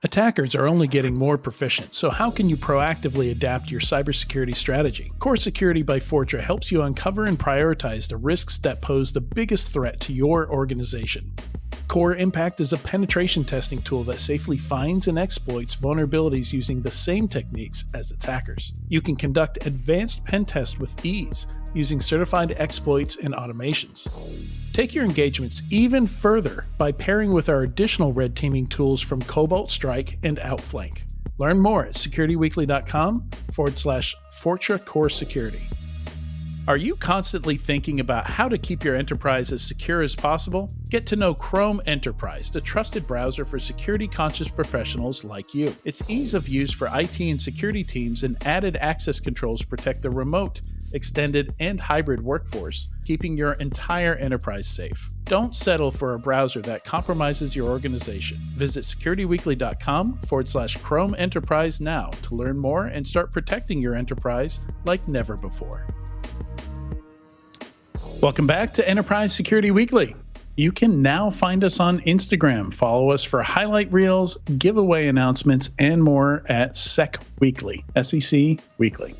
Attackers are only getting more proficient, so how can you proactively adapt your cybersecurity strategy? Core Security by Fortra helps you uncover and prioritize the risks that pose the biggest threat to your organization. Core Impact is a penetration testing tool that safely finds and exploits vulnerabilities using the same techniques as attackers. You can conduct advanced pen tests with ease using certified exploits and automations. Take your engagements even further by pairing with our additional red teaming tools from Cobalt Strike and Outflank. Learn more at securityweekly.com/Fortra Core Security. Are you constantly thinking about how to keep your enterprise as secure as possible? Get to know Chrome Enterprise, the trusted browser for security-conscious professionals like you. Its ease of use for IT and security teams and added access controls protect the remote, extended, and hybrid workforce, keeping your entire enterprise safe. Don't settle for a browser that compromises your organization. Visit securityweekly.com/Chrome Enterprise now to learn more and start protecting your enterprise like never before. Welcome back to Enterprise Security Weekly. You can now find us on Instagram. Follow us for highlight reels, giveaway announcements, and more at SEC Weekly, SEC Weekly.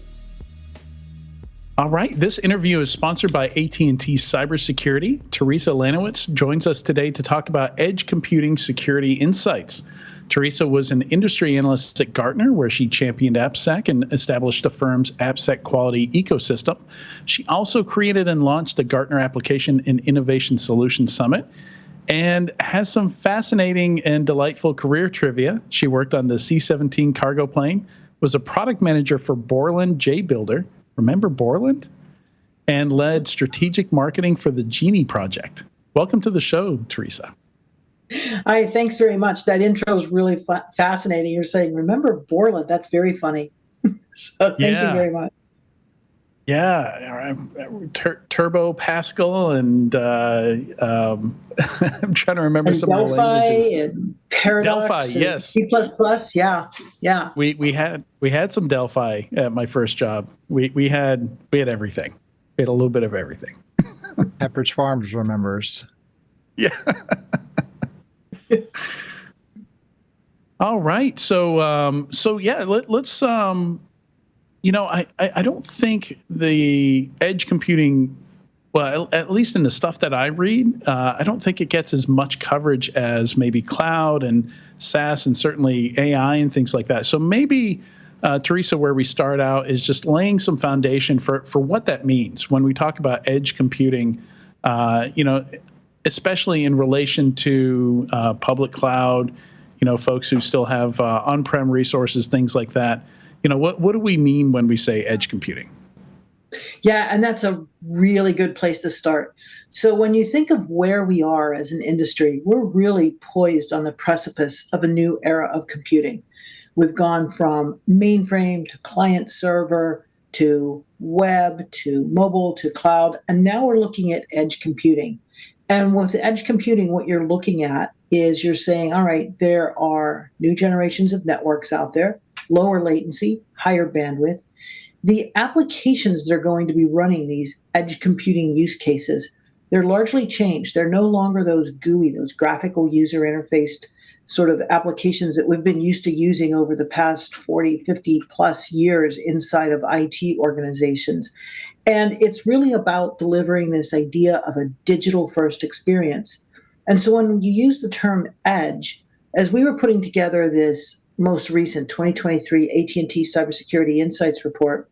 All right, this interview is sponsored by AT&T Cybersecurity. Teresa Lanowitz joins us today to talk about edge computing security insights. Teresa was an industry analyst at Gartner, where she championed AppSec and established the firm's AppSec quality ecosystem. She also created and launched the Gartner Application and Innovation Solutions Summit and has some fascinating and delightful career trivia. She worked on the C-17 cargo plane, was a product manager for Borland JBuilder. Remember Borland? And led strategic marketing for the Genie project. Welcome to the show, Teresa. Hi, thanks very much. That intro is really fascinating. You're saying, remember Borland? That's very funny. So thank you very much. Yeah, Turbo Pascal and I'm trying to remember some Delphi of the languages. And Paradox. Delphi, yes. C++, yeah. We had some Delphi at my first job. We had everything. We had a little bit of everything. Pepperidge Farms remembers. Yeah. All right. So yeah, let's I don't think the edge computing, well, at least in the stuff that I read, I don't think it gets as much coverage as maybe cloud and SaaS and certainly AI and things like that. So maybe, Teresa, where we start out is just laying some foundation for what that means when we talk about edge computing, especially in relation to public cloud, folks who still have on-prem resources, things like that. What do we mean when we say edge computing? Yeah, and that's a really good place to start. So when you think of where we are as an industry, we're really poised on the precipice of a new era of computing. We've gone from mainframe to client server to web to mobile to cloud, and now we're looking at edge computing. And with edge computing, what you're looking at is you're saying, all right, there are new generations of networks out there, lower latency, higher bandwidth. The applications that are going to be running these edge computing use cases, they're largely changed. They're no longer those GUI, those graphical user interfaced sort of applications that we've been used to using over the past 40, 50 plus years inside of IT organizations. And it's really about delivering this idea of a digital first experience. And so when you use the term edge, as we were putting together this most recent 2023 AT&T Cybersecurity Insights report,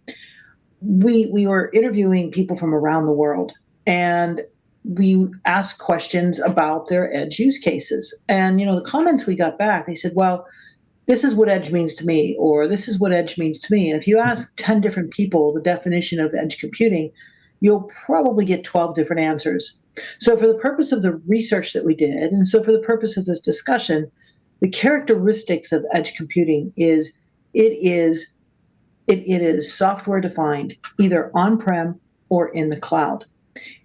we were interviewing people from around the world, and we asked questions about their edge use cases. And, the comments we got back, they said, well, this is what edge means to me, or this is what edge means to me. And if you ask 10 different people the definition of edge computing, you'll probably get 12 different answers. So for the purpose of the research that we did, and so for the purpose of this discussion, the characteristics of edge computing is it is software defined, either on-prem or in the cloud.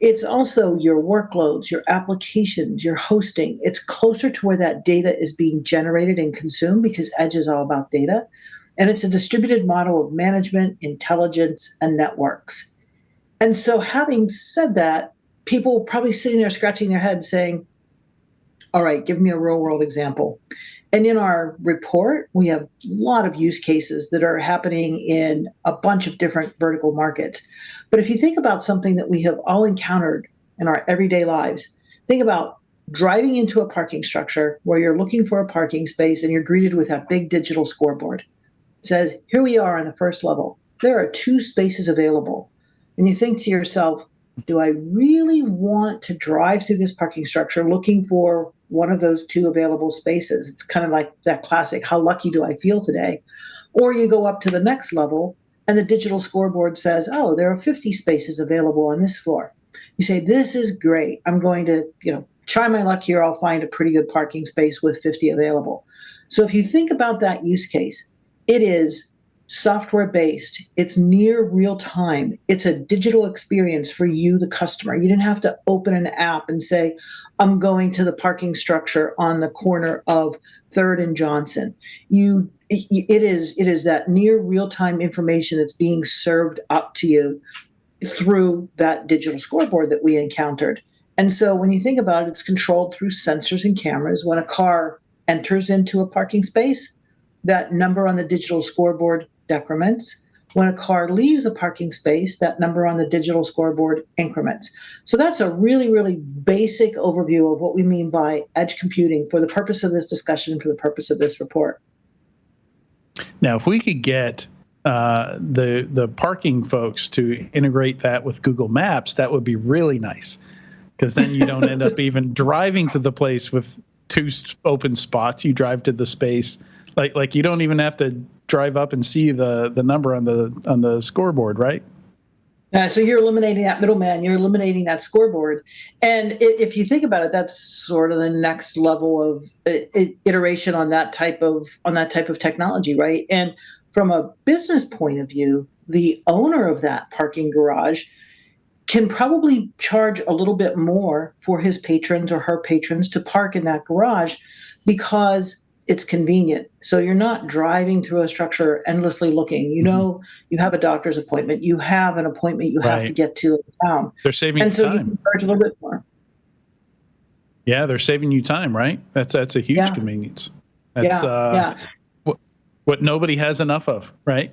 It's also your workloads, your applications, your hosting. It's closer to where that data is being generated and consumed, because edge is all about data. And it's a distributed model of management, intelligence, and networks. And so having said that, people probably sitting there scratching their head saying, all right, give me a real world example. And in our report, we have a lot of use cases that are happening in a bunch of different vertical markets. But if you think about something that we have all encountered in our everyday lives, think about driving into a parking structure where you're looking for a parking space and you're greeted with a big digital scoreboard. It says, here we are on the first level. There are 2 spaces available. And you think to yourself, do I really want to drive through this parking structure looking for one of those 2 available spaces? It's kind of like that classic, how lucky do I feel today? Or you go up to the next level and the digital scoreboard says, oh, there are 50 spaces available on this floor. You say, this is great. I'm going to, try my luck here. I'll find a pretty good parking space with 50 available. So if you think about that use case, it is software based. It's near real time. It's a digital experience for you, the customer. You didn't have to open an app and say, I'm going to the parking structure on the corner of 3rd and Johnson. It is that near real time information that's being served up to you through that digital scoreboard that we encountered. And so when you think about it, it's controlled through sensors and cameras. When a car enters into a parking space, that number on the digital scoreboard decrements. When a car leaves a parking space, that number on the digital scoreboard increments. So that's a really, really basic overview of what we mean by edge computing for the purpose of this discussion, for the purpose of this report. Now, if we could get the parking folks to integrate that with Google Maps, that would be really nice, because then you don't end up even driving to the place with 2 open spots. You drive to the space. Like you don't even have to drive up and see the number on the scoreboard, right? So you're eliminating that middleman. You're eliminating that scoreboard. And if you think about it, that's sort of the next level of iteration on that type of technology, right? And from a business point of view, the owner of that parking garage can probably charge a little bit more for his patrons or her patrons to park in that garage because it's convenient. So you're not driving through a structure endlessly looking. You have a doctor's appointment. You have an appointment you have to get to in town. They're saving and so time. You can charge a little bit more. Yeah, they're saving you time, right? That's a huge convenience. That's what nobody has enough of, right?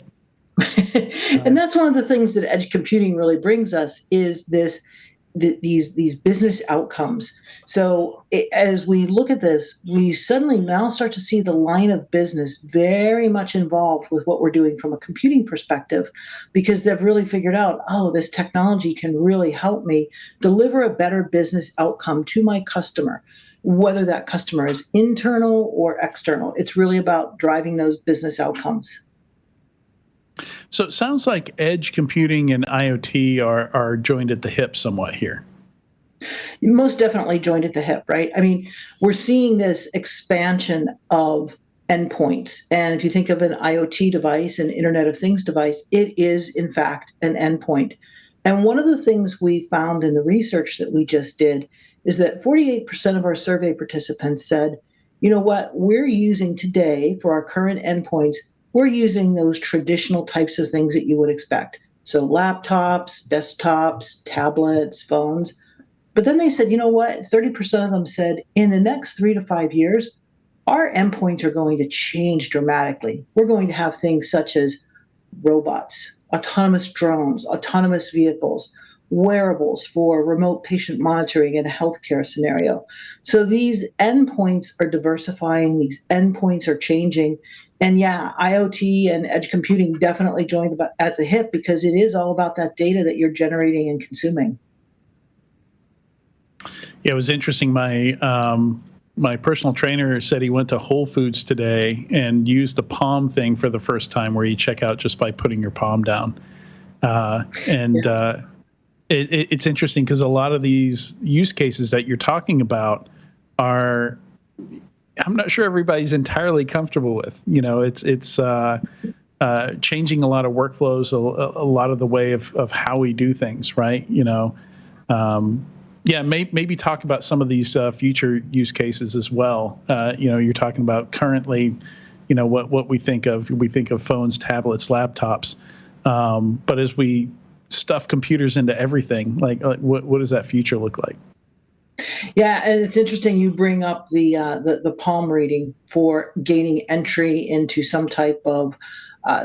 And that's one of the things that edge computing really brings us is these business outcomes. So as we look at this, we suddenly now start to see the line of business very much involved with what we're doing from a computing perspective, because they've really figured out, oh, this technology can really help me deliver a better business outcome to my customer, whether that customer is internal or external. It's really about driving those business outcomes. So it sounds like edge computing and IoT are joined at the hip somewhat here. Most definitely joined at the hip, right? I mean, we're seeing this expansion of endpoints. And if you think of an IoT device, an Internet of Things device, it is, in fact, an endpoint. And one of the things we found in the research that we just did is that 48% of our survey participants said, you know what, we're using today for our current endpoints, we're using those traditional types of things that you would expect. So laptops, desktops, tablets, phones. But then they said, you know what? 30% of them said in the next 3 to 5 years, our endpoints are going to change dramatically. We're going to have things such as robots, autonomous drones, autonomous vehicles, wearables for remote patient monitoring in a healthcare scenario. So these endpoints are diversifying, these endpoints are changing. And yeah, IoT and edge computing definitely joined at the hip because it is all about that data that you're generating and consuming. Yeah, it was interesting. My personal trainer said he went to Whole Foods today and used the palm thing for the first time, where you check out just by putting your palm down. It's interesting because a lot of these use cases that you're talking about are, I'm not sure everybody's entirely comfortable with. You know, it's changing a lot of workflows, a lot of the way of how we do things, right? You know, maybe talk about some of these future use cases as well. You know, you're talking about currently, you know, what we think of. We think of phones, tablets, laptops, but as we stuff computers into everything, like what does that future look like? Yeah, and it's interesting you bring up the palm reading for gaining entry into some type of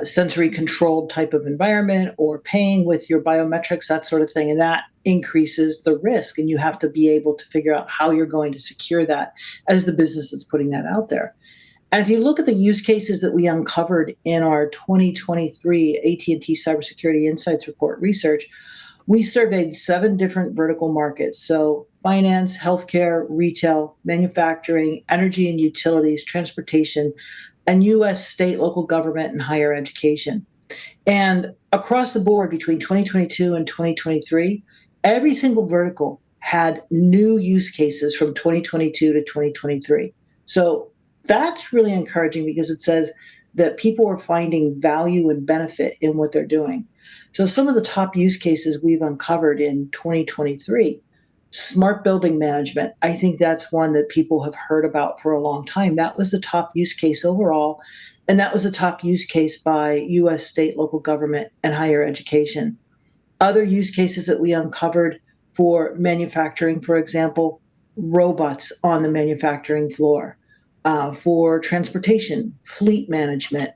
sensory controlled type of environment or paying with your biometrics, that sort of thing, and that increases the risk. And you have to be able to figure out how you're going to secure that as the business is putting that out there. And if you look at the use cases that we uncovered in our 2023 AT&T Cybersecurity Insights Report research, we surveyed 7 different vertical markets. So finance, healthcare, retail, manufacturing, energy and utilities, transportation, and US state, local government, and higher education. And across the board between 2022 and 2023, every single vertical had new use cases from 2022 to 2023. So that's really encouraging because it says that people are finding value and benefit in what they're doing. So some of the top use cases we've uncovered in 2023, smart building management. I think that's one that people have heard about for a long time. That was the top use case overall, and that was the top use case by US state, local government, and higher education. Other use cases that we uncovered for manufacturing, for example, robots on the manufacturing floor, for transportation, fleet management,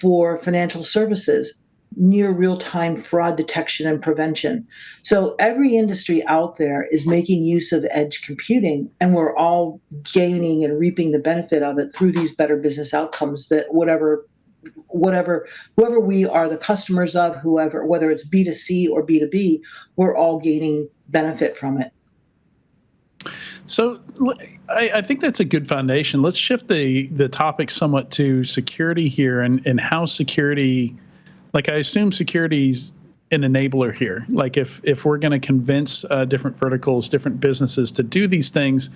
for financial services, near real-time fraud detection and prevention. So every industry out there is making use of edge computing, and we're all gaining and reaping the benefit of it through these better business outcomes that whoever we are the customers of, whoever, whether it's B2C or B2B, we're all gaining benefit from it. So I think that's a good foundation. Let's shift the topic somewhat to security here and how security, like I assume security's an enabler here. Like if we're going to convince different verticals, different businesses to do these things,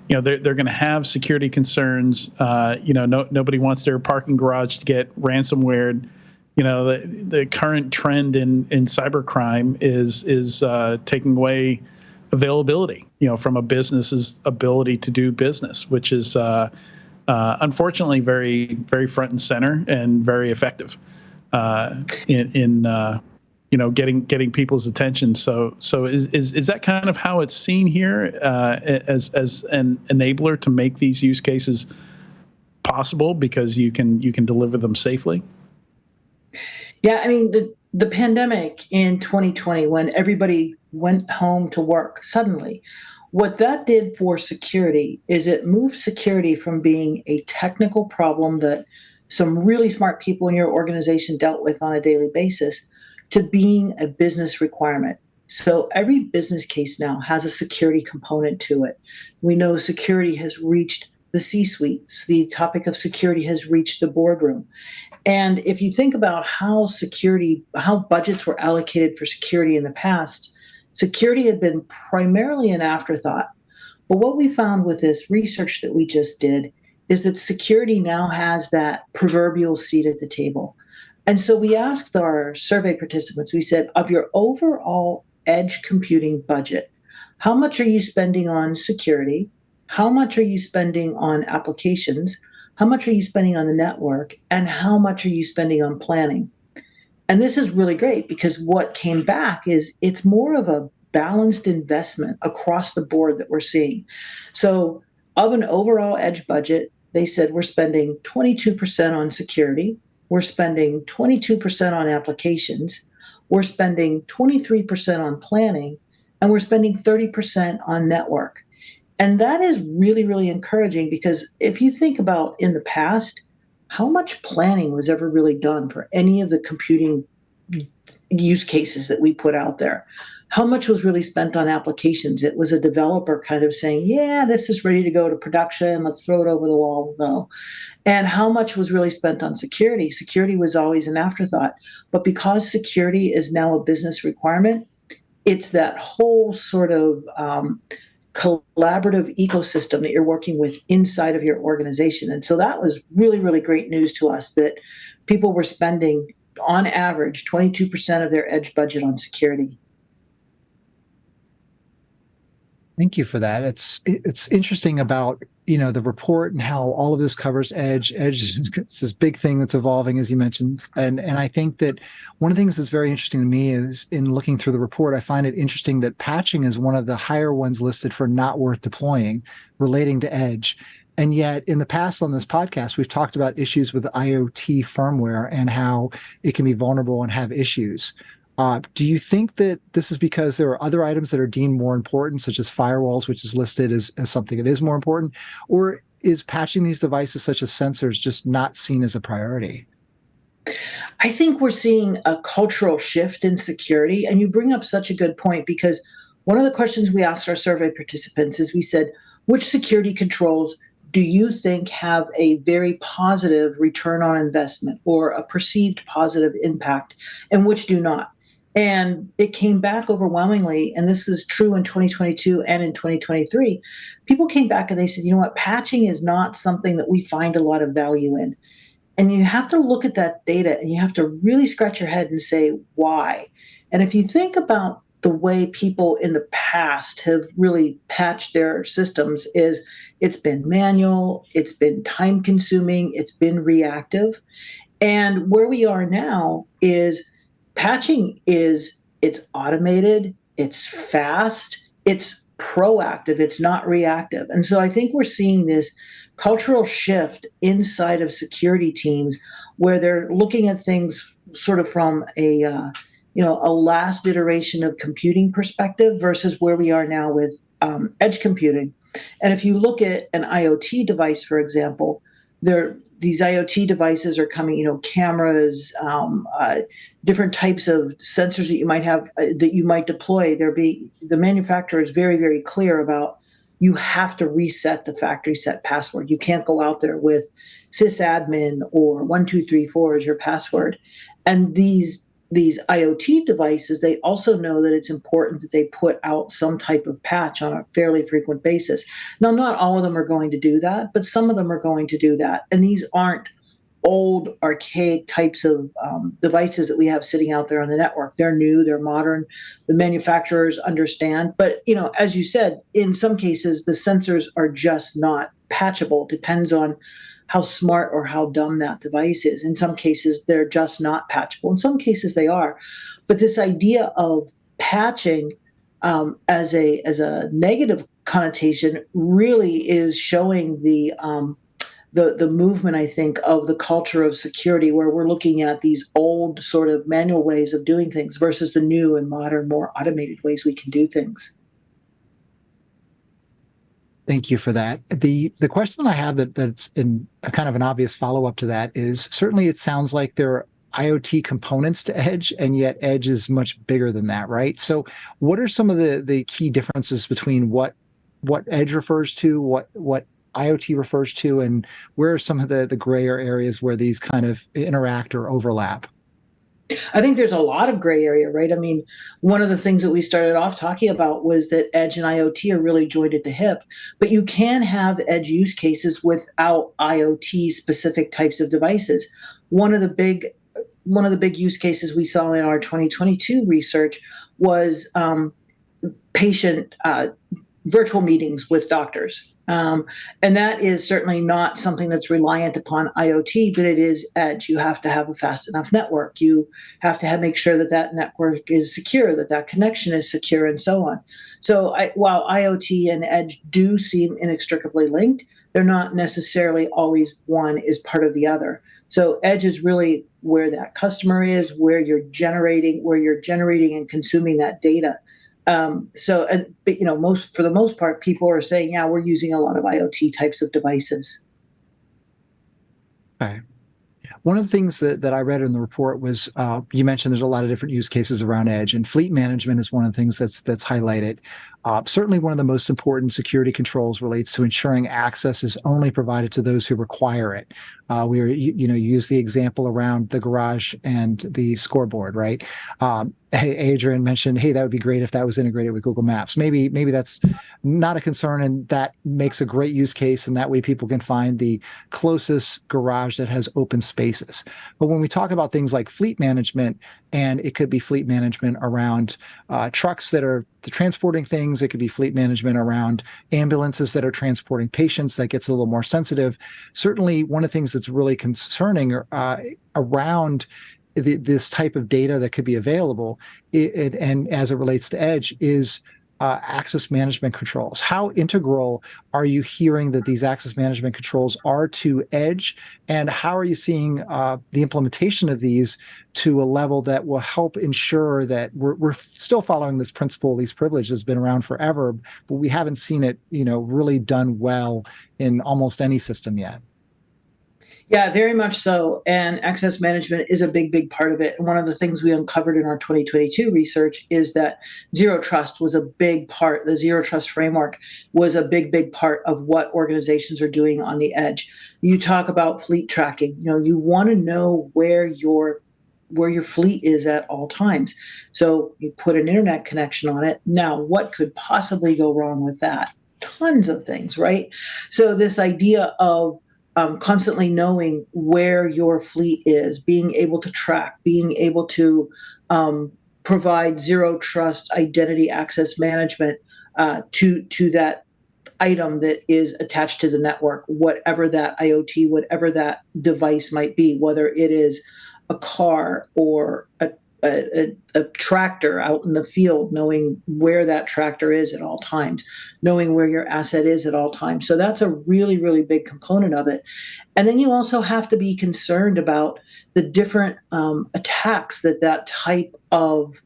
they're going to have security concerns. Nobody wants their parking garage to get ransomware. The current trend in cybercrime is taking away availability, from a business's ability to do business, which is unfortunately very, very front and center and very effective in getting people's attention. So is that kind of how it's seen here as an enabler to make these use cases possible because you can deliver them safely? Yeah, I mean, the pandemic in 2020, when everybody went home to work suddenly, what that did for security is it moved security from being a technical problem that some really smart people in your organization dealt with on a daily basis to being a business requirement. So every business case now has a security component to it. We know security has reached the C-suite. The topic of security has reached the boardroom. And if you think about how budgets were allocated for security in the past, security had been primarily an afterthought. But what we found with this research that we just did is that security now has that proverbial seat at the table. And so we asked our survey participants, we said, of your overall edge computing budget, how much are you spending on security? How much are you spending on applications? How much are you spending on the network? And how much are you spending on planning? And this is really great because what came back is it's more of a balanced investment across the board that we're seeing. So of an overall edge budget, they said we're spending 22% on security, we're spending 22% on applications, we're spending 23% on planning, and we're spending 30% on network. And that is really, really encouraging because if you think about in the past, how much planning was ever really done for any of the computing use cases that we put out there? How much was really spent on applications? It was a developer kind of saying, yeah, this is ready to go to production. Let's throw it over the wall. No. And how much was really spent on security? Security was always an afterthought. But because security is now a business requirement, it's that whole sort of collaborative ecosystem that you're working with inside of your organization. And so that was really, really great news to us that people were spending, on average, 22% of their edge budget on security. Thank you for that. It's interesting about, the report and how all of this covers Edge. Edge is this big thing that's evolving, as you mentioned. And I think that one of the things that's very interesting to me is in looking through the report, I find it interesting that patching is one of the higher ones listed for not worth deploying relating to Edge. And yet in the past on this podcast, we've talked about issues with IoT firmware and how it can be vulnerable and have issues. Do you think that this is because there are other items that are deemed more important, such as firewalls, which is listed as something that is more important? Or is patching these devices, such as sensors, just not seen as a priority? I think we're seeing a cultural shift in security. And you bring up such a good point because one of the questions we asked our survey participants is we said, which security controls do you think have a very positive return on investment or a perceived positive impact, and which do not? And it came back overwhelmingly, and this is true in 2022 and in 2023. People came back and they said, you know what, patching is not something that we find a lot of value in. And you have to look at that data and you have to really scratch your head and say, why? And if you think about the way people in the past have really patched their systems is it's been manual, it's been time consuming, it's been reactive. And where we are now is patching is it's automated, it's fast, it's proactive, it's not reactive. And so I think we're seeing this cultural shift inside of security teams where they're looking at things sort of from a last iteration of computing perspective versus where we are now with edge computing. And if you look at an IoT device, for example, these IoT devices are coming, cameras, different types of sensors that you might have that you might deploy. The manufacturer is very, very clear about you have to reset the factory set password. You can't go out there with sysadmin or 1234 as your password. And these IoT devices, they also know that it's important that they put out some type of patch on a fairly frequent basis. Now, not all of them are going to do that, but some of them are going to do that. And these aren't old, archaic types of devices that we have sitting out there on the network. They're new, they're modern. The manufacturers understand. But, as you said, in some cases, the sensors are just not patchable. Depends on how smart or how dumb that device is. In some cases, they're just not patchable. In some cases, they are. But this idea of patching as a negative connotation really is showing the movement, I think, of the culture of security, where we're looking at these old sort of manual ways of doing things versus the new and modern, more automated ways we can do things. Thank you for that. The question I have that's in a kind of an obvious follow-up to that is certainly it sounds like there are IoT components to Edge, and yet Edge is much bigger than that, right? So what are some of the key differences between what Edge refers to, what IoT refers to, and where are some of the grayer areas where these kind of interact or overlap? I think there's a lot of gray area, right? I mean, one of the things that we started off talking about was that Edge and IoT are really joined at the hip, but you can have Edge use cases without IoT specific types of devices. One of the big use cases we saw in our 2022 research was patient virtual meetings with doctors. And that is certainly not something that's reliant upon IoT, but it is Edge. You have to have a fast enough network. You have to make sure that network is secure, that connection is secure, and so on. So while IoT and Edge do seem inextricably linked, they're not necessarily always one is part of the other. So Edge is really where that customer is, where you're generating and consuming that data. For the most part, people are saying, yeah, we're using a lot of IoT types of devices. Okay. One of the things that I read in the report was you mentioned there's a lot of different use cases around Edge, and fleet management is one of the things that's highlighted. Certainly one of the most important security controls relates to ensuring access is only provided to those who require it. We use the example around the garage and the scoreboard, right? Adrian mentioned, hey, that would be great if that was integrated with Google Maps. Maybe that's not a concern, and that makes a great use case, and that way people can find the closest garage that has open spaces. But when we talk about things like fleet management, and it could be fleet management around trucks that are transporting things things. It could be fleet management around ambulances that are transporting patients. That gets a little more sensitive. Certainly, one of the things that's really concerning around this type of data that could be available, and as it relates to Edge, is access management controls. How integral are you hearing that these access management controls are to Edge, and how are you seeing the implementation of these to a level that will help ensure that we're still following this principle? These privileges has been around forever, but we haven't seen it, really done well in almost any system yet. Yeah, very much so. And access management is a big, big part of it. And one of the things we uncovered in our 2022 research is that zero trust was a big part. The zero trust framework was a big, big part of what organizations are doing on the edge. You talk about fleet tracking. You want to know where your fleet is at all times. So you put an internet connection on it. Now, what could possibly go wrong with that? Tons of things, right? So this idea of constantly knowing where your fleet is, being able to track, being able to provide zero trust identity access management to that item that is attached to the network, whatever that IoT, whatever that device might be, whether it is a car or a tractor out in the field, knowing where that tractor is at all times, knowing where your asset is at all times. So that's a really, really big component of it. And then you also have to be concerned about the different attacks that type of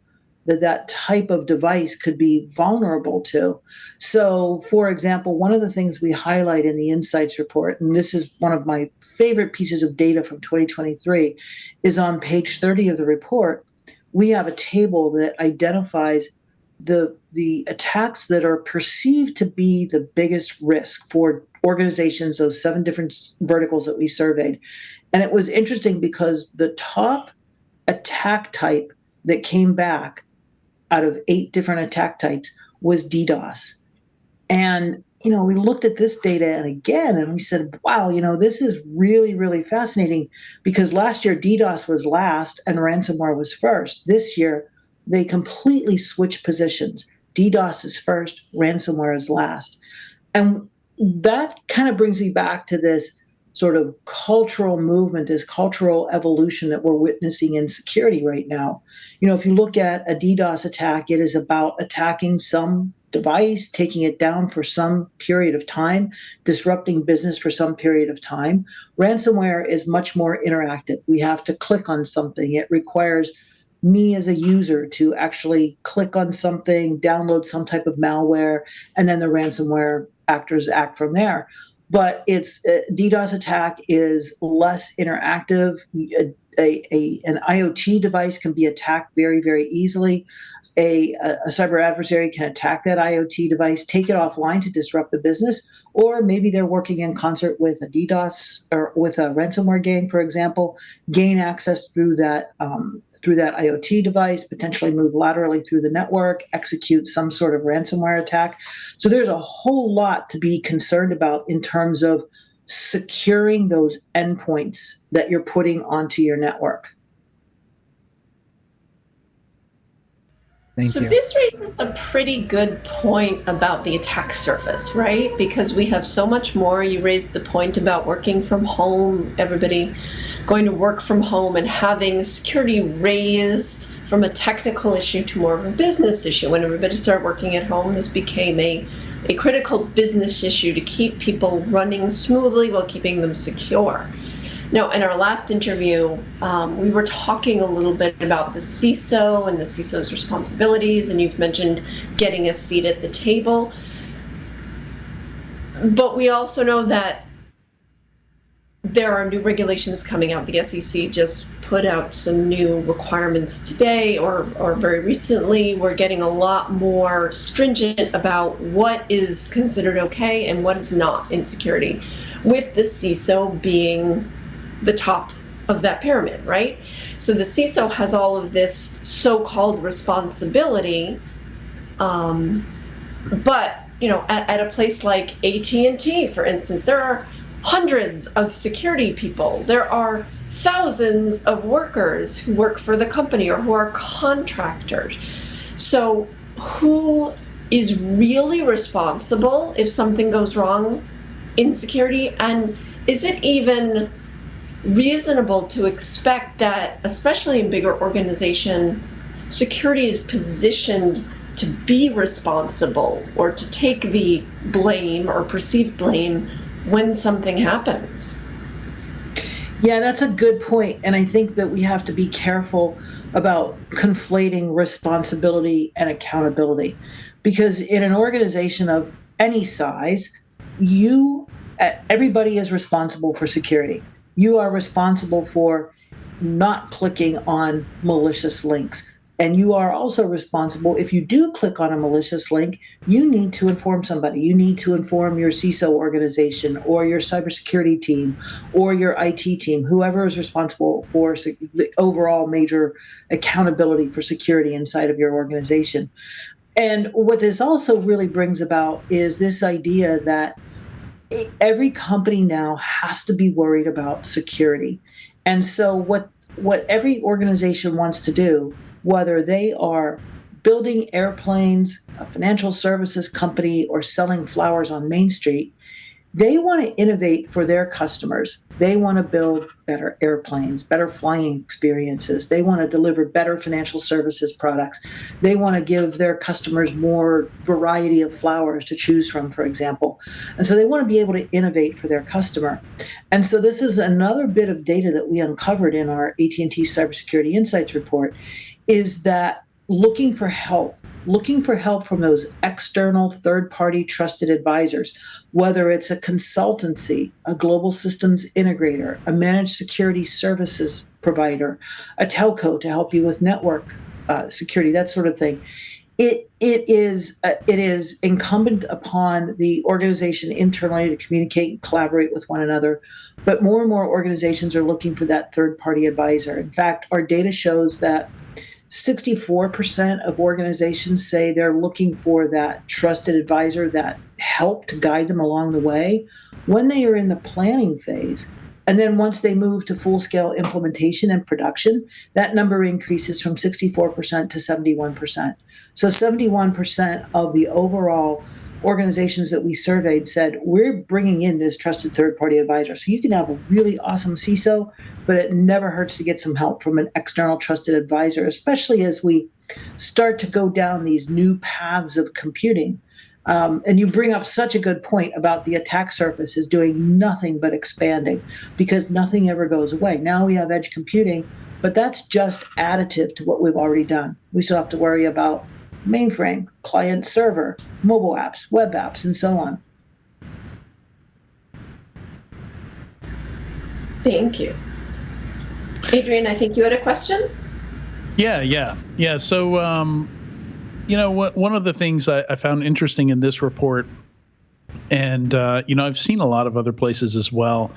device could be vulnerable to. So, for example, one of the things we highlight in the Insights report, and this is one of my favorite pieces of data from 2023, is on page 30 of the report. We have a table that identifies the attacks that are perceived to be the biggest risk for organizations of 7 different verticals that we surveyed. And it was interesting because the top attack type that came back out of 8 different attack types was DDoS. And we looked at this data and we said, wow, this is really, really fascinating, because last year DDoS was last and ransomware was first. This year, they completely switched positions. DDoS is first, ransomware is last. And that kind of brings me back to this sort of cultural movement, this cultural evolution that we're witnessing in security right now. If you look at a DDoS attack, it is about attacking some device, taking it down for some period of time, disrupting business for some period of time. Ransomware is much more interactive. We have to click on something. It requires me as a user to actually click on something, download some type of malware, and then the ransomware actors act from there. But DDoS attack is less interactive. An IoT device can be attacked very, very easily. A cyber adversary can attack that IoT device, take it offline to disrupt the business, or maybe they're working in concert with a DDoS or with a ransomware gang, for example, gain access through that IoT device, potentially move laterally through the network, execute some sort of ransomware attack. So there's a whole lot to be concerned about in terms of securing those endpoints that you're putting onto your network. Thank So you. this raises a pretty good point about the attack surface, right? Because we have so much more. You raised the point about working from home, everybody going to work from home and having security raised from a technical issue to more of a business issue. When everybody started working at home, this became a critical business issue to keep people running smoothly while keeping them secure. Now, in our last interview, we were talking a little bit about the CISO and the CISO's responsibilities, and you've mentioned getting a seat at the table. But we also know that there are new regulations coming out. The SEC just put out some new requirements today or very recently. We're getting a lot more stringent about what is considered okay and what is not in security, with the CISO being the top of that pyramid, right? So the CISO has all of this so-called responsibility, but at a place like AT&T, for instance, there are hundreds of security people. There are thousands of workers who work for the company or who are contractors. So who is really responsible if something goes wrong in security? And is it even reasonable to expect that, especially in bigger organizations, security is positioned to be responsible or to take the blame or perceived blame when something happens? Yeah, that's a good point. And I think that we have to be careful about conflating responsibility and accountability. Because in an organization of any size, everybody is responsible for security. You are responsible for not clicking on malicious links. And you are also responsible, if you do click on a malicious link, you need to inform somebody. You need to inform your CISO organization or your cybersecurity team or your IT team, whoever is responsible for the overall major accountability for security inside of your organization. And what this also really brings about is this idea that every company now has to be worried about security. And so what every organization wants to do, whether they are building airplanes, a financial services company, or selling flowers on Main Street, they want to innovate for their customers. They want to build better airplanes, better flying experiences. They want to deliver better financial services products. They want to give their customers more variety of flowers to choose from, for example. And so they want to be able to innovate for their customer. And so this is another bit of data that we uncovered in our AT&T Cybersecurity Insights report, is that looking for help from those external third-party trusted advisors, whether it's a consultancy, a global systems integrator, a managed security services provider, a telco to help you with network security, that sort of thing. It is incumbent upon the organization internally to communicate and collaborate with one another, but more and more organizations are looking for that third-party advisor. In fact, our data shows that 64% of organizations say they're looking for that trusted advisor, that help to guide them along the way when they are in the planning phase. And then once they move to full-scale implementation and production, that number increases from 64% to 71%. So 71% of the overall organizations that we surveyed said, we're bringing in this trusted third-party advisor. So you can have a really awesome CISO, but it never hurts to get some help from an external trusted advisor, especially as we start to go down these new paths of computing. And you bring up such a good point about the attack surface is doing nothing but expanding because nothing ever goes away. Now we have edge computing, but that's just additive to what we've already done. We still have to worry about mainframe, client server, mobile apps, web apps, and so on. Thank you. Adrian, I think you had a question? Yeah. So, one of the things I found interesting in this report, and, I've seen a lot of other places as well,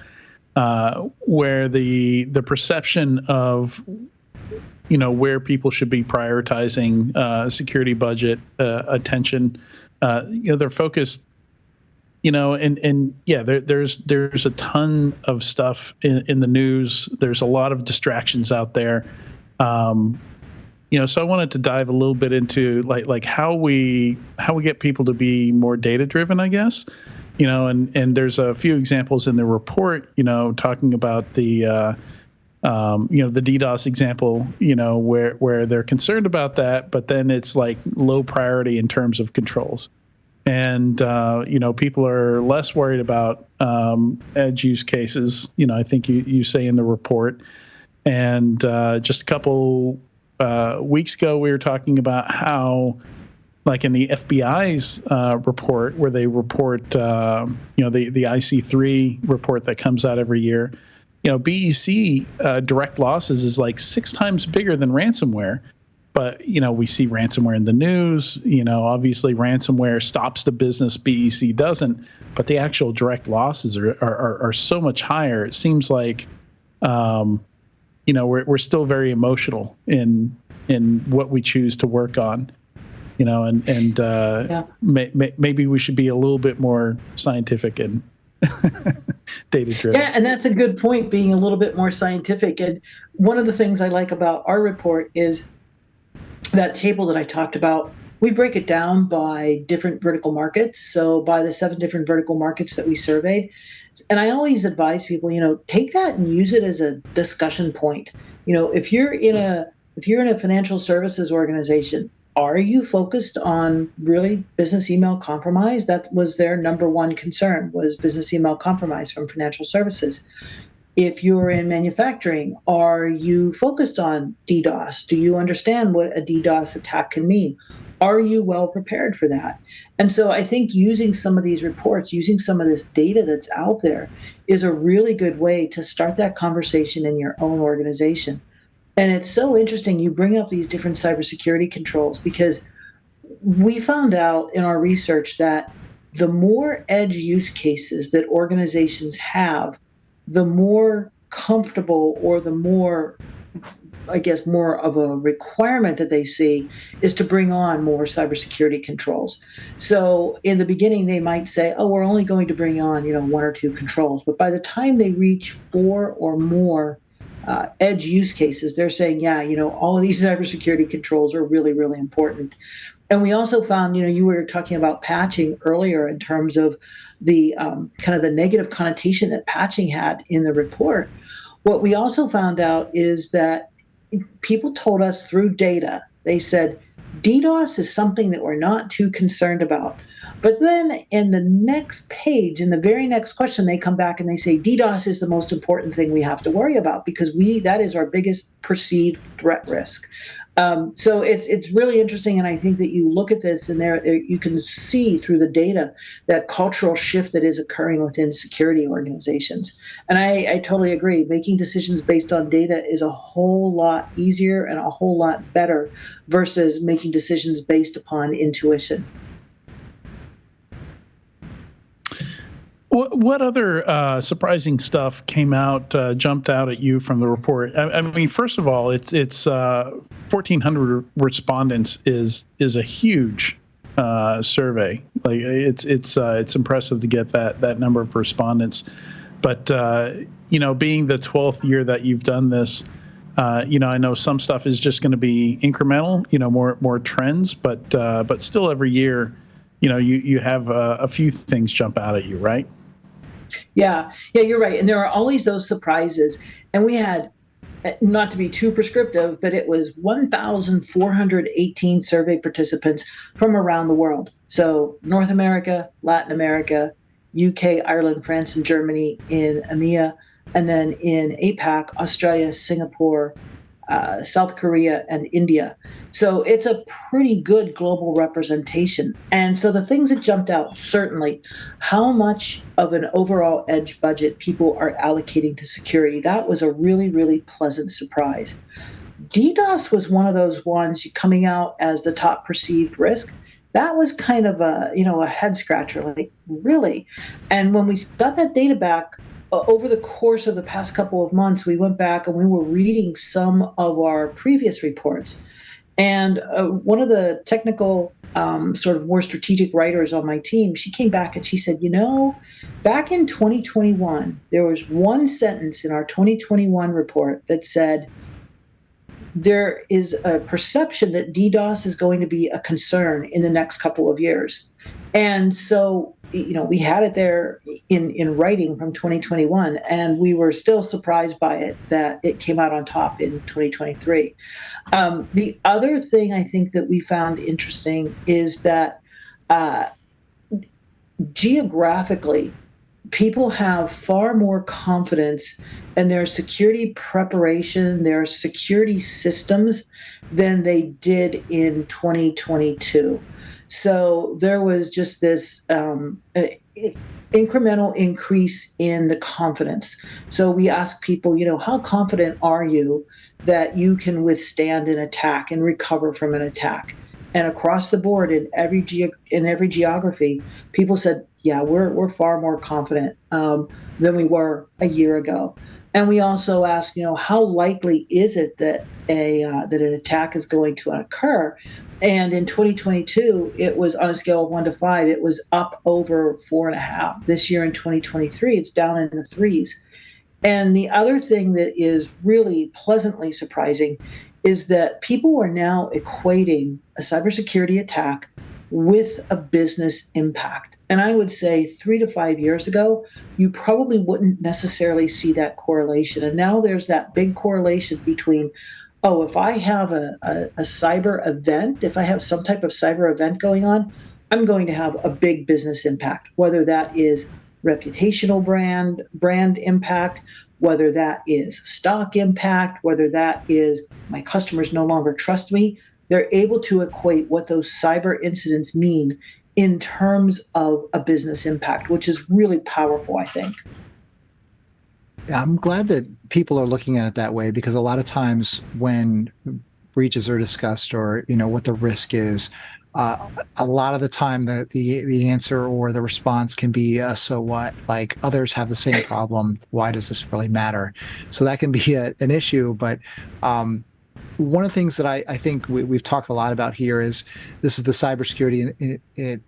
where the perception of where people should be prioritizing security budget attention. They're focused. There's a ton of stuff in the news. There's a lot of distractions out there. So I wanted to dive a little bit into like how we get people to be more data driven, I guess. And there's a few examples in the report. Talking about the the DDoS example, where they're concerned about that, but then it's like low priority in terms of controls. And, people are less worried about edge use cases, I think you say in the report. And just a couple weeks ago, we were talking about how, like in the FBI's report, where they report, the IC3 report that comes out every year, BEC direct losses is like 6 times bigger than ransomware. But, we see ransomware in the news. Obviously ransomware stops the business, BEC doesn't. But the actual direct losses are so much higher. It seems like, we're still very emotional in what we choose to work on. Maybe we should be a little bit more scientific and data-driven. Yeah, and that's a good point, being a little bit more scientific. And one of the things I like about our report is that table that I talked about We break it down by different vertical markets. So by the 7 different vertical markets that we surveyed. And I always advise people, take that and use it as a discussion point. If you're in a financial services organization, are you focused on really business email compromise? That was their number one concern, was business email compromise from financial services. If you're in manufacturing, are you focused on DDoS? Do you understand what a DDoS attack can mean? Are you well prepared for that? And so I think using some of these reports, using some of this data that's out there is a really good way to start that conversation in your own organization. And it's so interesting you bring up these different cybersecurity controls, because we found out in our research that the more edge use cases that organizations have, the more comfortable, or the more, I guess, more of a requirement that they see is to bring on more cybersecurity controls. So in the beginning, they might say, oh, we're only going to bring on, 1 or 2 controls. But by the time they reach 4 or more edge use cases, they're saying, yeah, all of these cybersecurity controls are really, really important. And we also found, you were talking about patching earlier in terms of the kind of the negative connotation that patching had in the report. What we also found out is that people told us through data, they said, DDoS is something that we're not too concerned about. But then in the next page, in the very next question, they come back and they say, DDoS is the most important thing we have to worry about, because that is our biggest perceived threat risk. So it's really interesting, and I think that you look at this, and there you can see through the data that cultural shift that is occurring within security organizations. And I totally agree. Making decisions based on data is a whole lot easier and a whole lot better versus making decisions based upon intuition. What other surprising stuff came out, jumped out at you from the report? I mean, first of all, it's 1,400 respondents is a huge survey. Like it's impressive to get that number of respondents. But being the 12th year that you've done this, I know some stuff is just going to be incremental, more trends, but still every year, you have a few things jump out at you, right? Yeah, you're right. And there are always those surprises. And we had, not to be too prescriptive, but it was 1,418 survey participants from around the world. So North America, Latin America, UK, Ireland, France, and Germany in EMEA, and then in APAC, Australia, Singapore, South Korea, and India. So it's a pretty good global representation. And so the things that jumped out, certainly, how much of an overall edge budget people are allocating to security. That was a really, really pleasant surprise. DDoS was one of those ones coming out as the top perceived risk. That was kind of a head scratcher, like, really? And when we got that data back, over the course of the past couple of months, we went back and we were reading some of our previous reports. And one of the technical, sort of more strategic writers on my team, she came back and she said, back in 2021, there was one sentence in our 2021 report that said, there is a perception that DDoS is going to be a concern in the next couple of years. And so, we had it there in writing from 2021, and we were still surprised by it, that it came out on top in 2023. The other thing I think that we found interesting is that geographically, people have far more confidence in their security preparation, their security systems, than they did in 2022. So there was just this incremental increase in the confidence. So we ask people, how confident are you that you can withstand an attack and recover from an attack? And across the board, in every geography, people said, yeah, we're far more confident than we were a year ago. And we also ask, how likely is it that that an attack is going to occur? And in 2022, it was on a scale of 1 to 5, it was up over 4.5. This year in 2023, it's down in the 3s. And the other thing that is really pleasantly surprising is that people are now equating a cybersecurity attack with a business impact. And I would say 3 to 5 years ago, you probably wouldn't necessarily see that correlation. And now there's that big correlation between, oh, if I have a cyber event, if I have some type of cyber event going on, I'm going to have a big business impact, whether that is reputational brand impact, whether that is stock impact, whether that is my customers no longer trust me. They're able to equate what those cyber incidents mean in terms of a business impact, which is really powerful, I think. Yeah, I'm glad that people are looking at it that way, because a lot of times when breaches are discussed, or what the risk is, a lot of the time the answer or the response can be so what, like others have the same problem, why does this really matter? So that can be an issue. But one of the things that I think we've talked a lot about here is this is the cybersecurity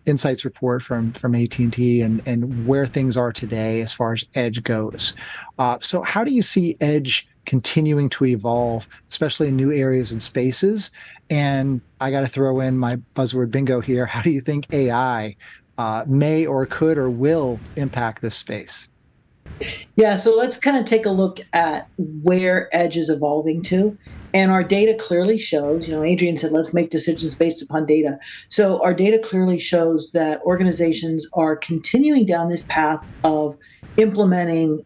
insights report from AT&T and where things are today as far as Edge goes. So how do you see Edge continuing to evolve, especially in new areas and spaces? And I got to throw in my buzzword bingo here. How do you think AI may or could or will impact this space? Yeah, so let's kind of take a look at where Edge is evolving to. And our data clearly shows, Adrian said, let's make decisions based upon data. So our data clearly shows that organizations are continuing down this path of implementing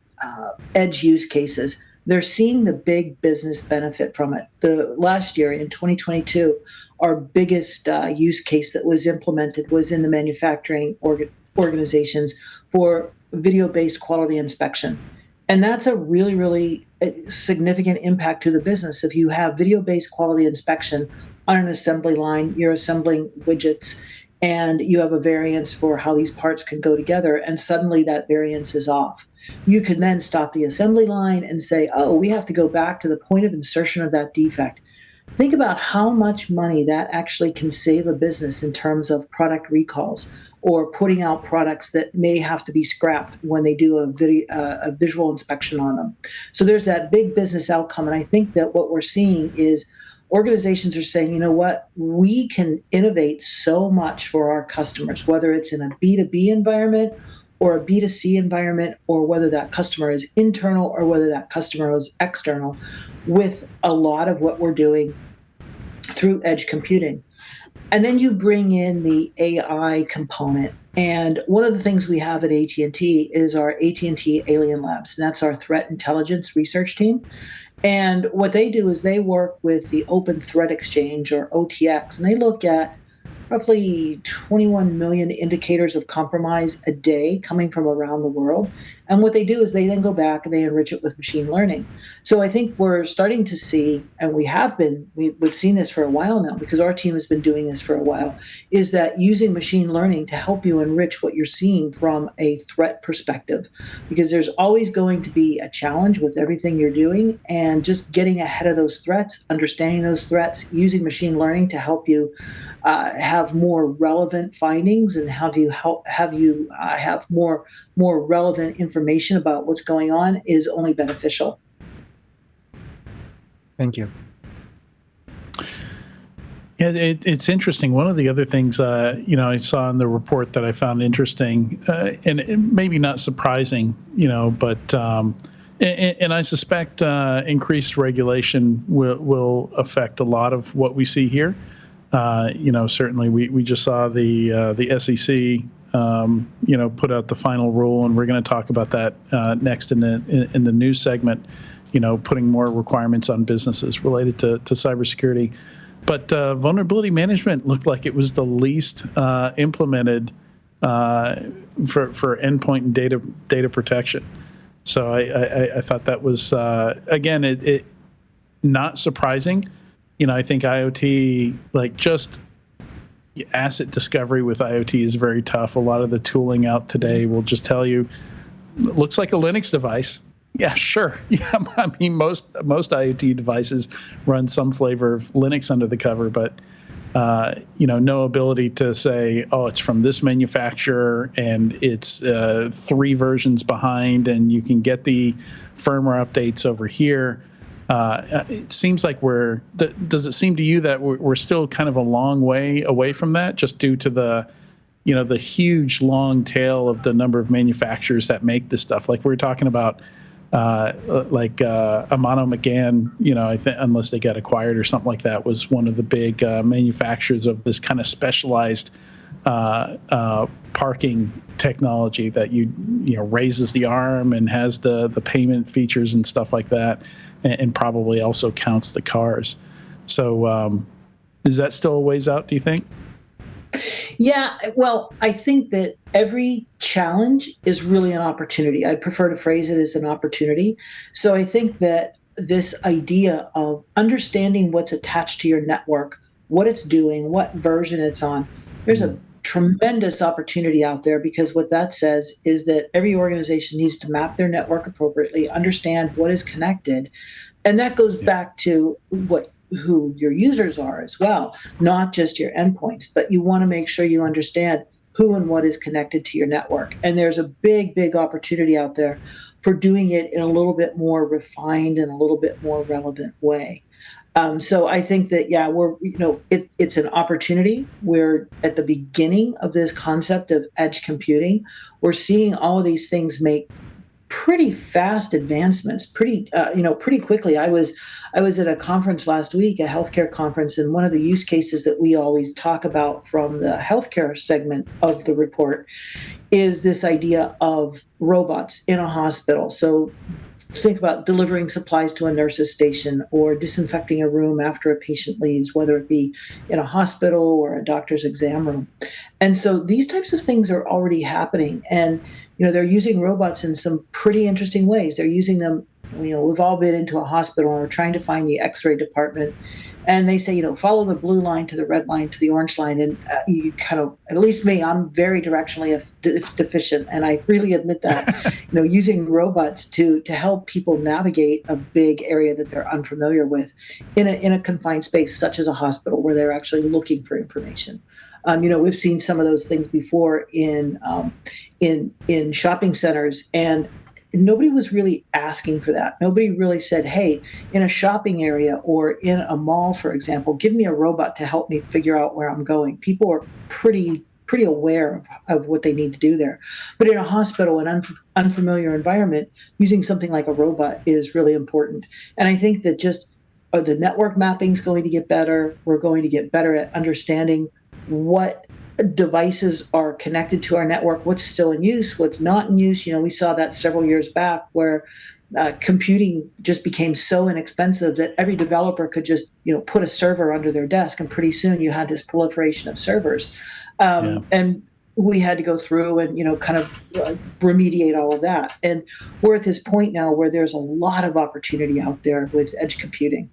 Edge use cases. They're seeing the big business benefit from it. The last year in 2022, our biggest use case that was implemented was in the manufacturing organizations for video-based quality inspection. And that's a really, really significant impact to the business. If you have video-based quality inspection on an assembly line, you're assembling widgets, and you have a variance for how these parts can go together, and suddenly that variance is off. You can then stop the assembly line and say, oh, we have to go back to the point of insertion of that defect. Think about how much money that actually can save a business in terms of product recalls or putting out products that may have to be scrapped when they do a visual inspection on them. So there's that big business outcome. And I think that what we're seeing is organizations are saying, you know what, we can innovate so much for our customers, whether it's in a B2B environment or a B2C environment, or whether that customer is internal or whether that customer is external, with a lot of what we're doing through edge computing. And then you bring in the AI component. And one of the things we have at AT&T is our AT&T Alien Labs. And that's our threat intelligence research team. And what they do is they work with the Open Threat Exchange, or OTX, and they look at roughly 21 million indicators of compromise a day coming from around the world. And what they do is they then go back and they enrich it with machine learning. So I think we're starting to see, and we've seen this for a while now, because our team has been doing this for a while, is that using machine learning to help you enrich what you're seeing from a threat perspective. Because there's always going to be a challenge with everything you're doing, and just getting ahead of those threats, understanding those threats, using machine learning to help you have more relevant findings, and have more relevant information about what's going on is only beneficial. Thank you. Yeah, it's interesting. One of the other things, I saw in the report that I found interesting, and maybe not surprising, but and I suspect increased regulation will affect a lot of what we see here. Certainly we just saw the SEC, put out the final rule, and we're going to talk about that next in the news segment. Putting more requirements on businesses related to cybersecurity. But vulnerability management looked like it was the least implemented for endpoint and data protection. So I thought that was again it not surprising. I think IoT, like just asset discovery with IoT, is very tough. A lot of the tooling out today will just tell you, it looks like a Linux device. Yeah, sure. Yeah, I mean, most IoT devices run some flavor of Linux under the cover, but no ability to say, oh, it's from this manufacturer and it's 3 versions behind, and you can get the firmware updates over here. It seems like does it seem to you that we're still kind of a long way away from that, just due to the huge long tail of the number of manufacturers that make this stuff? Like we were talking about, Amano McGann, I think, unless they got acquired or something like that, was one of the big manufacturers of this kind of specialized parking technology that raises the arm and has the payment features and stuff like that, and probably also counts the cars. So is that still a ways out, do you think? Yeah, well, I think that every challenge is really an opportunity. I prefer to phrase it as an opportunity. So I think that this idea of understanding what's attached to your network, what it's doing, what version it's on, there's a tremendous opportunity out there, because what that says is that every organization needs to map their network appropriately, understand what is connected. And that goes back to who your users are as well, not just your endpoints, but you want to make sure you understand who and what is connected to your network. And there's a big, big opportunity out there for doing it in a little bit more refined and a little bit more relevant way. So I think that, it's an opportunity. We're at the beginning of this concept of edge computing. We're seeing all of these things make pretty fast advancements, pretty quickly. I was at a conference last week, a healthcare conference, and one of the use cases that we always talk about from the healthcare segment of the report is this idea of robots in a hospital. So think about delivering supplies to a nurse's station or disinfecting a room after a patient leaves, whether it be in a hospital or a doctor's exam room. And so these types of things are already happening. And they're using robots in some pretty interesting ways. They're using them, we've all been into a hospital and we're trying to find the X-ray department. And they say, follow the blue line to the red line to the orange line. And you kind of, at least me, I'm very directionally deficient. And I really admit that, using robots to help people navigate a big area that they're unfamiliar with in a confined space, such as a hospital, where they're actually looking for information. We've seen some of those things before in shopping centers, and nobody was really asking for that. Nobody really said, hey, in a shopping area or in a mall, for example, give me a robot to help me figure out where I'm going. People are pretty aware of what they need to do there. But in a hospital, an unfamiliar environment, using something like a robot is really important. And I think that just the network mapping is going to get better. We're going to get better at understanding what devices are connected to our network, what's still in use, what's not in use. We saw that several years back where computing just became so inexpensive that every developer could just, put a server under their desk, and pretty soon you had this proliferation of servers. And we had to go through and, kind of remediate all of that. And we're at this point now where there's a lot of opportunity out there with edge computing.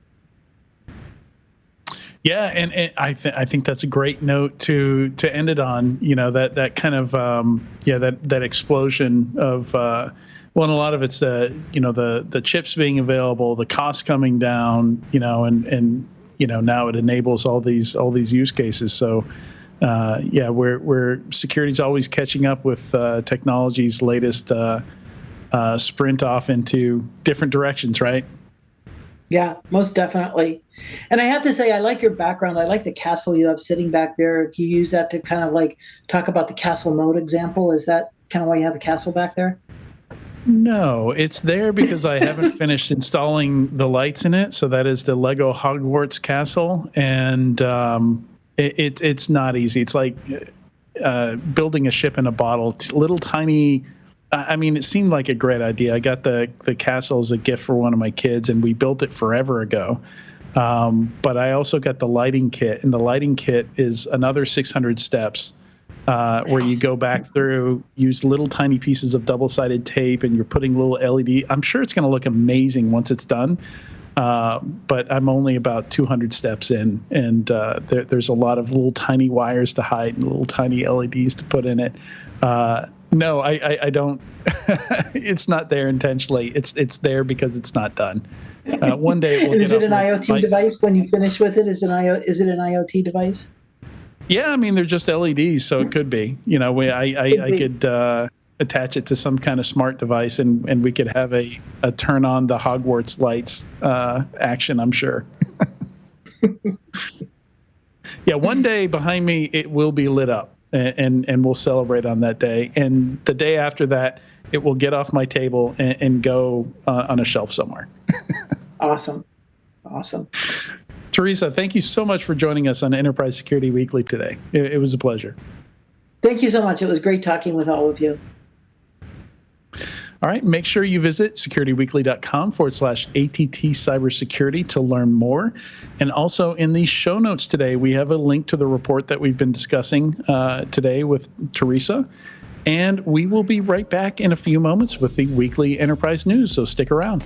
Yeah, and I think that's a great note to end it on. That kind of that explosion of a lot of it's the chips being available, the costs coming down, and now it enables all these use cases. So where security's always catching up with technology's latest sprint off into different directions, right? Yeah, most definitely. And I have to say, I like your background. I like the castle you have sitting back there. You use that to kind of like talk about the castle mode example. Is that kind of why you have the castle back there? No, it's there because I haven't finished installing the lights in it. So that is the Lego Hogwarts castle. And it's not easy. It's like building a ship in a bottle, little tiny. I mean, it seemed like a great idea. I got the castle as a gift for one of my kids, and we built it forever ago. But I also got the lighting kit, and the lighting kit is another 600 steps where you go back through, use little tiny pieces of double-sided tape, and you're putting little LED. I'm sure it's going to look amazing once it's done, but I'm only about 200 steps in, and there's a lot of little tiny wires to hide and little tiny LEDs to put in it. No, I don't. It's not there intentionally. It's there because it's not done. One day it will. Is it an IoT device when you finish with it? Is it an IoT device? Yeah, I mean they're just LEDs, so it could be. I could attach it to some kind of smart device, and we could have a turn on the Hogwarts lights action, I'm sure. Yeah, one day behind me, it will be lit up, and we'll celebrate on that day. And the day after that, it will get off my table and go on a shelf somewhere. Awesome. Teresa, thank you so much for joining us on Enterprise Security Weekly today. It was a pleasure. Thank you so much. It was great talking with all of you. All right. Make sure you visit securityweekly.com/ATT Cybersecurity to learn more. And also in the show notes today, we have a link to the report that we've been discussing today with Teresa. And we will be right back in a few moments with the weekly enterprise news. So stick around.